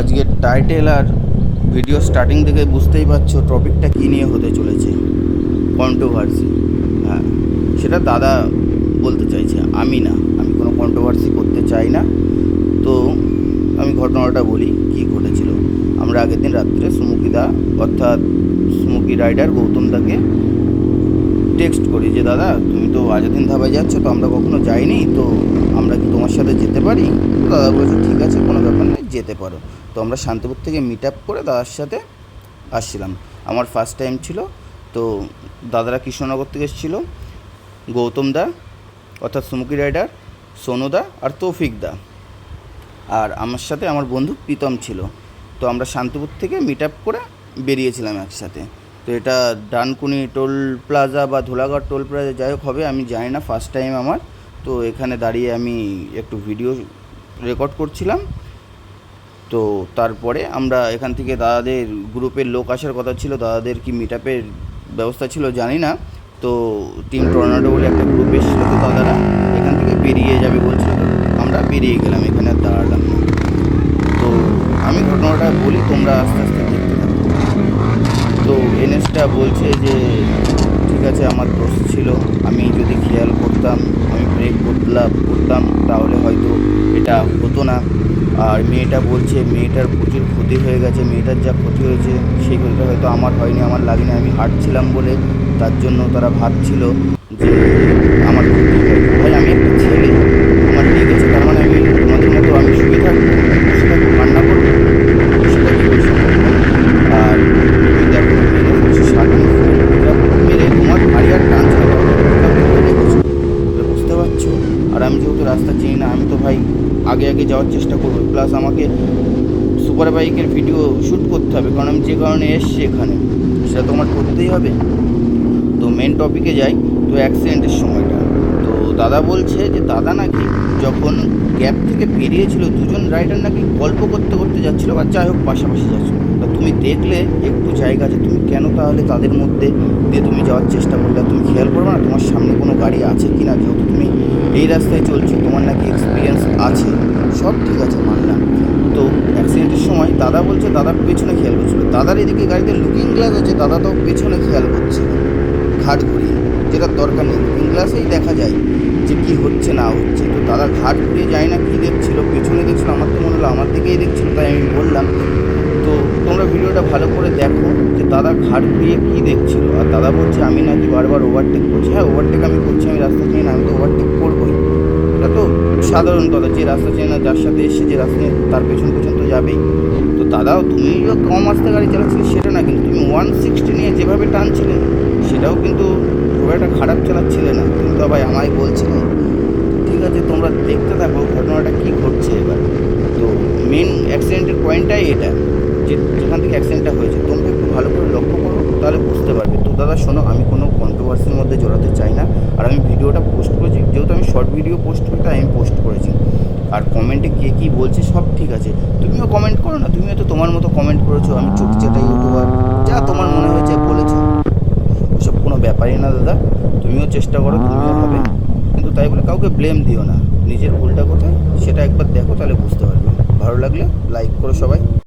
আজকের টাইটেল আর video starting থেকে বুঝতেই পারছো টপিকটা কী নিয়ে হতে চলেছে। কন্ট্রোভার্সি। হ্যাঁ, সেটা দাদা বলতে চাইছে, আমি না। আমি কোনো কন্ট্রোভার্সি করতে চাই না। তো আমি ঘটনাটা বলি কী ঘটেছিল। আমরা আগের দিন রাত্রে সুমুকিদা অর্থাৎ সুমুকি রাইডার গৌতম দাকে টেক্সট করি যে দাদা তুমি তো আজাদিন ধাবায় যাচ্ছ, তো আমরা কখনো যাইনি, তো আমরা কি তোমার সাথে যেতে পারি? তো দাদা বলেছে ঠিক আছে, কোনো ব্যাপার নেই, যেতে পারো। তো আমরা শান্তিপুর থেকে মিট আপ করে দাদার সাথে আসছিলাম। আমার ফার্স্ট টাইম ছিল। তো দাদারা কৃষ্ণনগর থেকে এসেছিলো, গৌতম দা অর্থাৎ সুমুকি রাইডার, সোনু দা আর তৌফিক দা, আর আমার সাথে আমার বন্ধু প্রীতম ছিল। তো আমরা শান্তিপুর থেকে মিট আপ করে বেরিয়েছিলাম একসাথে। তো এটা ডানকুনি টোল প্লাজা বা ধুলাগড় টোল প্লাজা যাই হোক হবে, আমি জানি না, ফার্স্ট টাইম আমার। তো এখানে দাঁড়িয়ে আমি একটু ভিডিও রেকর্ড করছিলাম। তো তারপরে আমরা এখান থেকে দাদাদের গ্রুপের লোক আসার কথা ছিল, দাদাদের কি মিট আপের ব্যবস্থা ছিল জানি না। তো টিম টর্নাডো বলে একটা গ্রুপ এসেছিল, তো দাদারা এখান থেকে বেরিয়ে যাবে বলছিল, তো আমরা বেরিয়ে গেলাম, এখানে আর দাঁড়ালাম না। তো আমি ঘটনাটা বলি, তোমরা আস্তে আস্তে দেখতে থাকো। তো এনএসটা বলছে যে ঠিক আছে আমার দোষ ছিল, আমি যদি খেয়াল করতাম, আমি ব্রেক করতাম তাহলে হয়তো এটা হতো না। আর মেয়েটা বলছে মেয়েটার প্রচুর ক্ষতি হয়ে গেছে, মেয়েটার যা ক্ষতি হয়েছে সেই ক্ষতিটা হয়তো আমার হয়নি, আমার লাগেনি, আমি হাঁটছিলাম বলে তার জন্য তারা ভাবছিল যে আমার ক্ষতি হয়েছে। ভাই আমি একটা ছেলে, আমার লেগেছে, তার মানে আমি তোমাদের মতো আমি শুয়ে থাকবো, সেটা কান্না করবো, সেটা কি করে সম্ভব? আর তুমি দেখো মেরে বলছো মেরে তোমার গাড়ি আর টানছে না, রেখেছো, বুঝতে পারছো? আর আমি যেহেতু রাস্তা চিনি না, আমি তো ভাই আগে আগে যাওয়ার চেষ্টা করবো, প্লাস আমাকে সুপার বাইকের ভিডিও শ্যুট করতে হবে, কারণ আমি যে কারণে এসছি এখানে সেটা তো আমার করতেই হবে। তো মেন টপিকে যাই। তো অ্যাক্সিডেন্টের সময়টা তো দাদা বলছে যে দাদা নাকি যখন ক্যাব থেকে বেরিয়েছিল, দুজন রাইডার নাকি গল্প করতে করতে যাচ্ছিলো, বা যাই হোক পাশাপাশি যাচ্ছিলো। তা তুমি দেখলে একটু জায়গা আছে, তুমি কেন তাহলে তাদের মধ্যে দিয়ে তুমি যাওয়ার চেষ্টা করলে? তুমি খেয়াল করবে না তোমার সামনে কোনো গাড়ি আছে কি না? যেহেতু তুমি এই রাস্তায় চলছো, তোমার নাকি এক্সপিরিয়েন্স আছে, সব ঠিক আছে মানলাম। তো অ্যাক্সিডেন্টের সময় দাদা বলছে দাদার পেছনে খেয়াল করছিল, দাদার এদিকে গাড়িতে লুকিং গ্লাস আছে, দাদা তো পেছনে খেয়াল করছিল ঘাট ঘুরিয়ে, যেটা দরকার নেই, লুকিং গ্লাসেই দেখা যায় যে কী হচ্ছে না হচ্ছে। তো দাদা ঘাট ঘুরিয়ে যায় না কী দেখছিল, পেছনে দেখছিল, আমার তো মনে হলো আমার দিকেই দেখছিল, তাই আমি বললাম। তো তোমরা ভিডিওটা ভালো করে দেখো যে দাদা ঘাট ঘুরিয়ে কী দেখছিল। আর দাদা বলছে আমি নাকি বারবার ওভারটেক করছি। হ্যাঁ, ওভারটেক আমি করছি, আমি রাস্তা চিনি না, আমি তো ওভারটেক করবোই, এটা তো সাধারণ কথা। যে রাস্তা চেনে না, যার সাথে এসে যে রাস্তা নিয়ে তার পেছন পেছন তো যাবেই। তো দাদাও তুমিও কম আস্তে গাড়ি চালাচ্ছিলে সেটা না, কিন্তু তুমি 160 নিয়ে যেভাবে টানছিলে সেটাও কিন্তু খুব একটা খারাপ চালাচ্ছিলে না, তুমি তো ভাই আমায় বলছিলে। ঠিক আছে, তোমরা দেখতে থাকো ঘটনাটা কী ঘটছে এবার। তো মেন অ্যাক্সিডেন্টের পয়েন্টটাই এটা, যে যেখান থেকে অ্যাক্সিডেন্টটা হয়েছে তোমরা একটু ভালো করে লক্ষ্য করো, তাহলে বুঝতে পারবে। তো দাদা শোনো, আমি কোনো কন্ট্রোভার্সির মধ্যে জড়াতে চাই না। আর আমি ভিডিওটা পোস্ট করেছি, যেহেতু আমি শর্ট ভিডিও পোস্ট করি তাই আমি পোস্ট করেছি। আর কমেন্টে কে কী বলছে সব ঠিক আছে, তুমিও কমেন্ট করো না, তুমিও তো তোমার মতো কমেন্ট করেছো, আমি চুটি চাটাই ইউটিউবার, যা তোমার মনে হয়েছে বলেছো, ওসব কোনো ব্যাপারই না দাদা। তুমিও চেষ্টা করো, তুমিও হবে, কিন্তু তাই বলে কাউকে ব্লেম দিও না, নিজের ভুলটা কোথায় সেটা একবার দেখো, তাহলে বুঝতে পারবে। ভালো লাগলে লাইক করো সবাই।